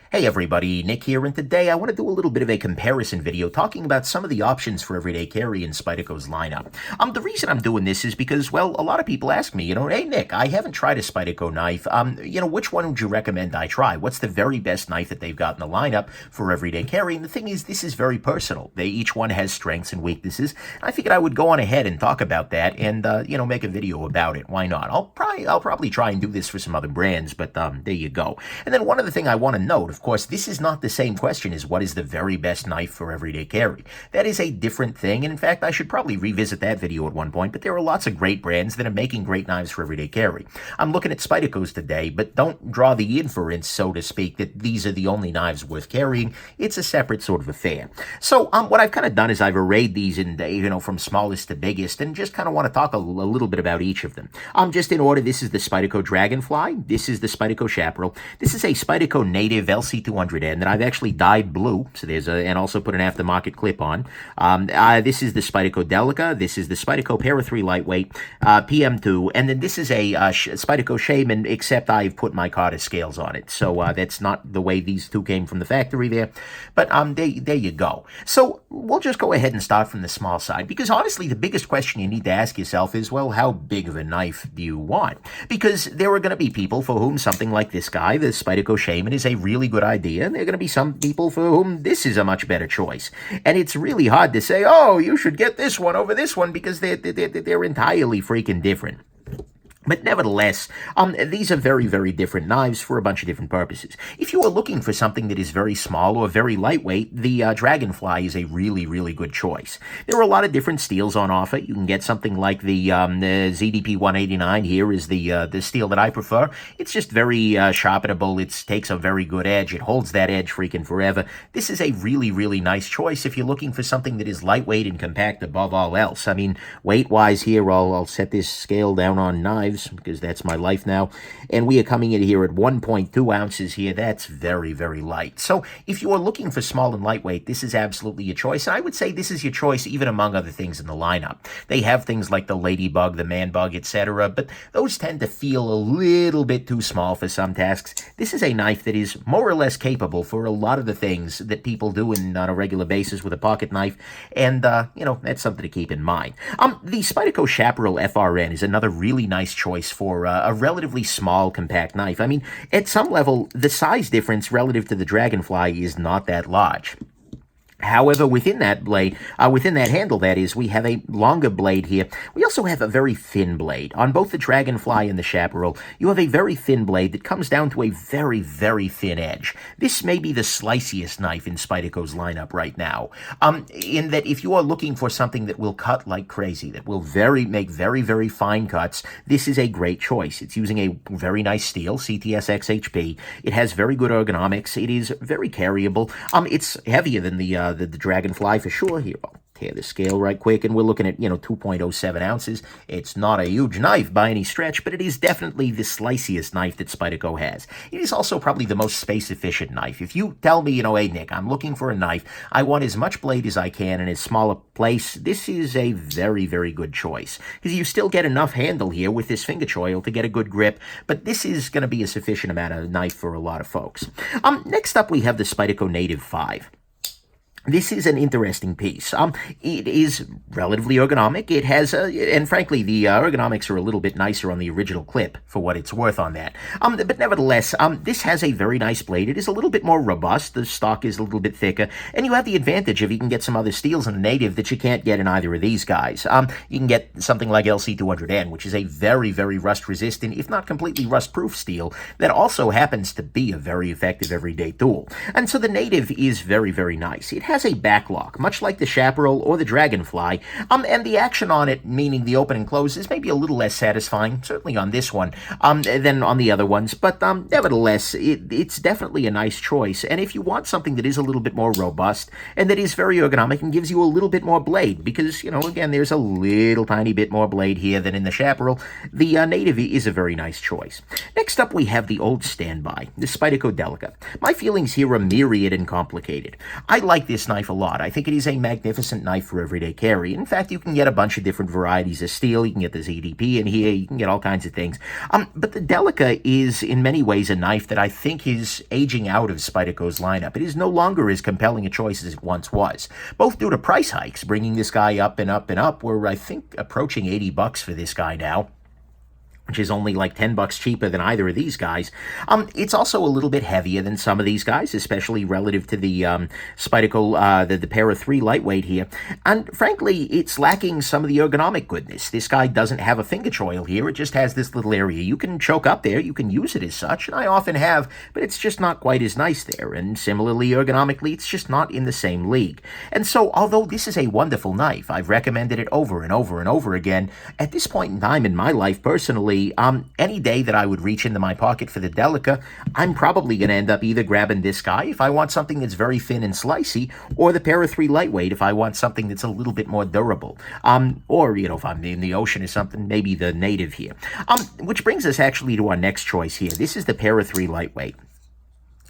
Hey everybody, Nick here, and today I want to do a little bit of a comparison video talking about some of the options for everyday carry in Spyderco's lineup. The reason I'm doing this is because, well, a lot of people ask me, hey Nick, I haven't tried a Spyderco knife. Which one would you recommend I try? What's the very best knife that they've got in the lineup for everyday carry? And the thing is, this is very personal. Each one has strengths and weaknesses. I figured I would go on ahead and talk about that and, make a video about it. Why not? I'll probably try and do this for some other brands, but there you go. And then one other thing I want to note, of course, this is not the same question as what is the very best knife for everyday carry. That is a different thing, and in fact, I should probably revisit that video at one point, but there are lots of great brands that are making great knives for everyday carry. I'm looking at Spyderco's today, but don't draw the inference, so to speak, that these are the only knives worth carrying. It's a separate sort of affair. So what I've kind of done is I've arrayed these in, from smallest to biggest, and just kind of want to talk a little bit about each of them. Just in order, this is the Spyderco Dragonfly. This is the Spyderco Chaparral. This is a Spyderco Native LC200N that I've actually dyed blue, so and also put an aftermarket clip on. This is the Spyderco Delica. This is the Spyderco Para 3 Lightweight PM2, and then this is a Spyderco Shaman, except I've put my Carter scales on it, so that's not the way these two came from the factory there, but there you go. So we'll just go ahead and start from the small side, because honestly, the biggest question you need to ask yourself is, well, how big of a knife do you want? Because there are going to be people for whom something like this guy, the Spyderco Shaman, is a really good idea, and there are going to be some people for whom this is a much better choice. And it's really hard to say, oh, you should get this one over this one, because they're entirely freaking different. But nevertheless, these are very, very different knives for a bunch of different purposes. If you are looking for something that is very small or very lightweight, the Dragonfly is a really, really good choice. There are a lot of different steels on offer. You can get something like the ZDP 189 here is the steel that I prefer. It's just very sharpenable. It takes a very good edge. It holds that edge freaking forever. This is a really, really nice choice if you're looking for something that is lightweight and compact above all else. I mean, weight-wise here, I'll set this scale down on knives, because that's my life now, and we are coming in here at 1.2 ounces here. That's very, very light. So if you are looking for small and lightweight, this is absolutely your choice, and I would say this is your choice even among other things in the lineup. They have things like the Ladybug, the Man-Bug, etc., but those tend to feel a little bit too small for some tasks. This is a knife that is more or less capable for a lot of the things that people do on a regular basis with a pocket knife, and, that's something to keep in mind. The Spyderco Chaparral FRN is another really nice choice for a relatively small, compact knife. I mean, at some level, the size difference relative to the Dragonfly is not that large. However, within that blade, within that handle, that is, we have a longer blade here. We also have a very thin blade. On both the Dragonfly and the Chaparral, you have a very thin blade that comes down to a very, very thin edge. This may be the sliciest knife in Spyderco's lineup right now, in that if you are looking for something that will cut like crazy, that will make very, very fine cuts, this is a great choice. It's using a very nice steel, CTS XHP. It has very good ergonomics. It is very carryable. It's heavier than the Dragonfly for sure. Here, I'll tear the scale right quick, and we're looking at, 2.07 ounces. It's not a huge knife by any stretch, but it is definitely the sliciest knife that Spyderco has. It is also probably the most space-efficient knife. If you tell me, hey, Nick, I'm looking for a knife, I want as much blade as I can in as small a place, this is a very, very good choice, because you still get enough handle here with this finger choil to get a good grip, but this is going to be a sufficient amount of knife for a lot of folks. Next up, we have the Spyderco Native 5. This is an interesting piece. It is relatively ergonomic. It has, and frankly, the ergonomics are a little bit nicer on the original clip for what it's worth on that. But nevertheless, this has a very nice blade. It is a little bit more robust. The stock is a little bit thicker, and you have the advantage of you can get some other steels in a Native that you can't get in either of these guys. You can get something like LC200N, which is a very, very rust-resistant, if not completely rust-proof steel, that also happens to be a very effective everyday tool. And so the Native is very, very nice. It has a backlock, much like the Chaparral or the Dragonfly, and the action on it, meaning the open and close, is maybe a little less satisfying, certainly on this one, than on the other ones, but nevertheless, it's definitely a nice choice, and if you want something that is a little bit more robust, and that is very ergonomic and gives you a little bit more blade, because, again, there's a little tiny bit more blade here than in the Chaparral, the Native is a very nice choice. Next up, we have the old standby, the Spyderco Delica. My feelings here are myriad and complicated. I like this this knife a lot. I think it is a magnificent knife for everyday carry. In fact, you can get a bunch of different varieties of steel. You can get the ZDP in here. You can get all kinds of things. But the Delica is in many ways a knife that I think is aging out of Spyderco's lineup. It is no longer as compelling a choice as it once was, both due to price hikes, bringing this guy up and up and up. We're, I think, approaching $80 for this guy now, which is only like $10 cheaper than either of these guys. It's also a little bit heavier than some of these guys, especially relative to the Spyderco, the Para 3 lightweight here. And frankly, it's lacking some of the ergonomic goodness. This guy doesn't have a finger choil here. It just has this little area. You can choke up there. You can use it as such, and I often have, but it's just not quite as nice there. And similarly, ergonomically, it's just not in the same league. And so, although this is a wonderful knife, I've recommended it over and over and over again, at this point in time in my life, personally, any day that I would reach into my pocket for the Delica, I'm probably going to end up either grabbing this guy if I want something that's very thin and slicey, or the Para 3 lightweight if I want something that's a little bit more durable. Or, if I'm in the ocean or something, maybe the native here. Which brings us actually to our next choice here. This is the Para 3 lightweight.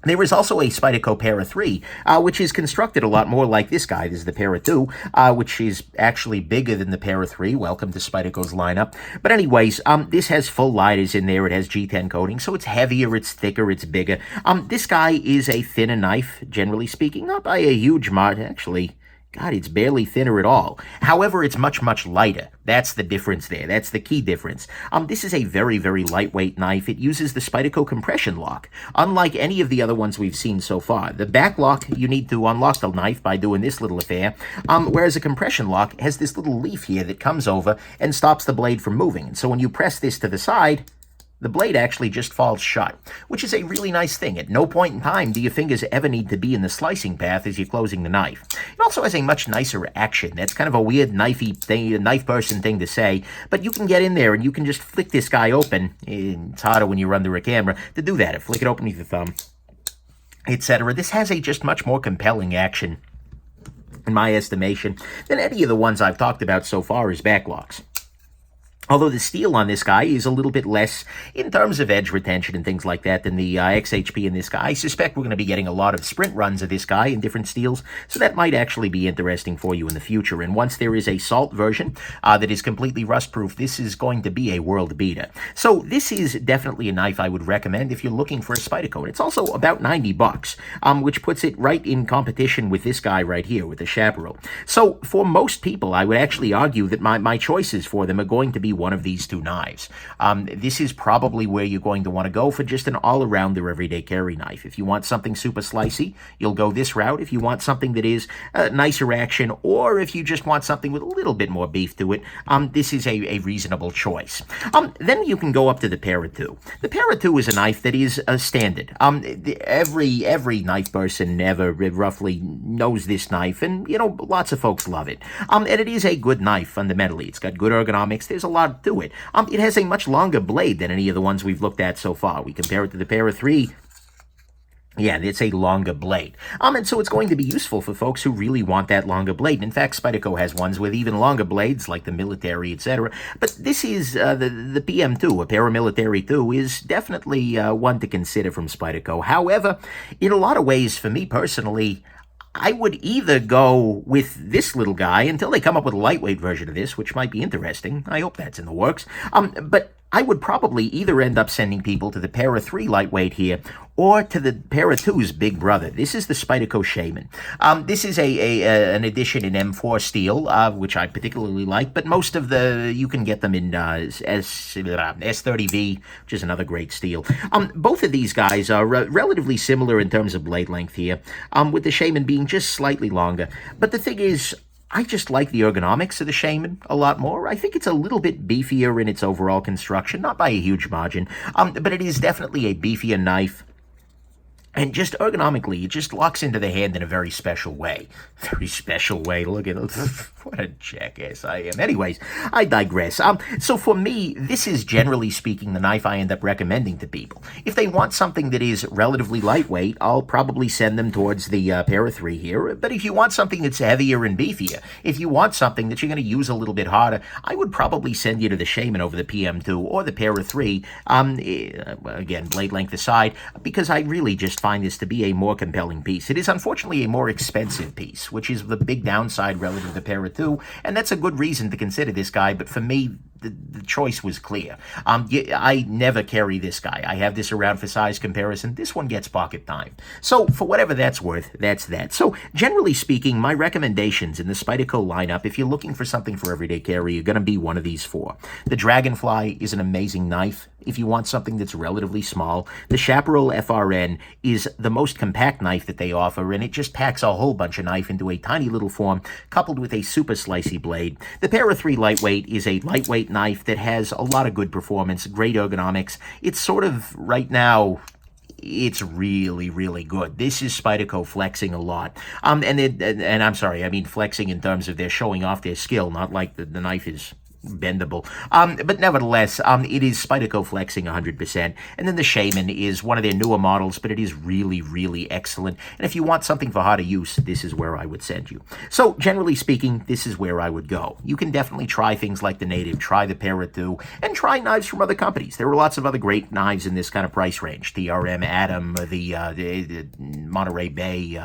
There is also a Spyderco Para 3, which is constructed a lot more like this guy. This is the Para 2, which is actually bigger than the Para 3. Welcome to Spyderco's lineup. But anyways, this has full lighters in there. It has G10 coating, so it's heavier, it's thicker, it's bigger. This guy is a thinner knife, generally speaking, not by a huge margin, actually. God, it's barely thinner at all. However, it's much, much lighter. That's the difference there. That's the key difference. This is a very, very lightweight knife. It uses the Spyderco compression lock. Unlike any of the other ones we've seen so far, the back lock, you need to unlock the knife by doing this little affair, whereas a compression lock has this little leaf here that comes over and stops the blade from moving. And so when you press this to the side, the blade actually just falls shut, which is a really nice thing. At no point in time do your fingers ever need to be in the slicing path as you're closing the knife. It also has a much nicer action. That's kind of a weird knifey thing, a knife person thing to say, but you can get in there and you can just flick this guy open. It's harder when you're under a camera to do that. Flick it open with your thumb, etc. This has a just much more compelling action, in my estimation, than any of the ones I've talked about so far as backlocks. Although the steel on this guy is a little bit less in terms of edge retention and things like that than the XHP in this guy. I suspect we're going to be getting a lot of sprint runs of this guy in different steels, so that might actually be interesting for you in the future. And once there is a salt version that is completely rust-proof, this is going to be a world beater. So this is definitely a knife I would recommend if you're looking for a Spyderco. It's also about $90, which puts it right in competition with this guy right here, with the Chaparral. So for most people, I would actually argue that my choices for them are going to be one of these two knives. This is probably where you're going to want to go for just an all-arounder everyday carry knife. If you want something super slicey, you'll go this route. If you want something that is nicer action, or if you just want something with a little bit more beef to it, this is a reasonable choice. Then you can go up to the Para 2. The Para 2 is a knife that is standard. Every knife person ever roughly knows this knife, and lots of folks love it. And it is a good knife fundamentally. It's got good ergonomics. There's a lot to it. It has a much longer blade than any of the ones we've looked at so far. We compare it to the Para 3. Yeah, it's a longer blade. And so it's going to be useful for folks who really want that longer blade. In fact, Spyderco has ones with even longer blades, like the military, etc. But this is the PM2, a Paramilitary 2, is definitely one to consider from Spyderco. However, in a lot of ways, for me personally, I would either go with this little guy until they come up with a lightweight version of this, which might be interesting. I hope that's in the works. But I would probably either end up sending people to the Para 3 lightweight here or to the Para 2's big brother. This is the Spyderco Shaman. This is an edition in M4 steel, which I particularly like, but most of you can get them in S30V, which is another great steel. Both of these guys are relatively similar in terms of blade length here, with the Shaman being just slightly longer. But the thing is, I just like the ergonomics of the Shaman a lot more. I think it's a little bit beefier in its overall construction, not by a huge margin, but it is definitely a beefier knife. And just ergonomically, it just locks into the hand in a very special way. Very special way. Look at what a jackass I am. Anyways, I digress. So for me, this is generally speaking the knife I end up recommending to people. If they want something that is relatively lightweight, I'll probably send them towards the Para 3 here. But if you want something that's heavier and beefier, if you want something that you're going to use a little bit harder, I would probably send you to the Shaman over the PM2 or the Para 3. Again, blade length aside, because I really just find this to be a more compelling piece. It is unfortunately a more expensive piece, which is the big downside relative to the Para 2, and that's a good reason to consider this guy, but for me, the choice was clear. I never carry this guy. I have this around for size comparison. This one gets pocket time. So for whatever that's worth, that's that. So generally speaking, my recommendations in the Spyderco lineup, if you're looking for something for everyday carry, you're going to be one of these four. The Dragonfly is an amazing knife. If you want something that's relatively small, the Chaparral FRN is the most compact knife that they offer, and it just packs a whole bunch of knife into a tiny little form, coupled with a super slicey blade. The Para 3 Lightweight is a lightweight knife that has a lot of good performance, great ergonomics. It's sort of, right now, it's really, really good. This is Spyderco flexing a lot. And I'm sorry, I mean flexing in terms of they're showing off their skill, not like the knife is bendable. But nevertheless, it is Spyderco flexing 100%. And then the Shaman is one of their newer models, but it is really, really excellent. And if you want something for harder use, this is where I would send you. So generally speaking, this is where I would go. You can definitely try things like the Native, try the Para 2, and try knives from other companies. There are lots of other great knives in this kind of price range. The RM Atom, the Monterey Bay,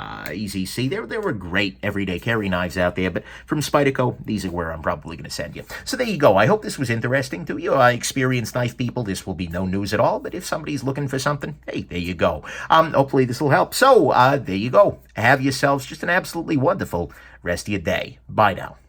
EZC. There were great everyday carry knives out there, but from Spyderco, these are where I'm probably going to send you. So there you go. I hope this was interesting to you. Experienced knife people, this will be no news at all, but if somebody's looking for something, hey, there you go. Hopefully this will help. So there you go. Have yourselves just an absolutely wonderful rest of your day. Bye now.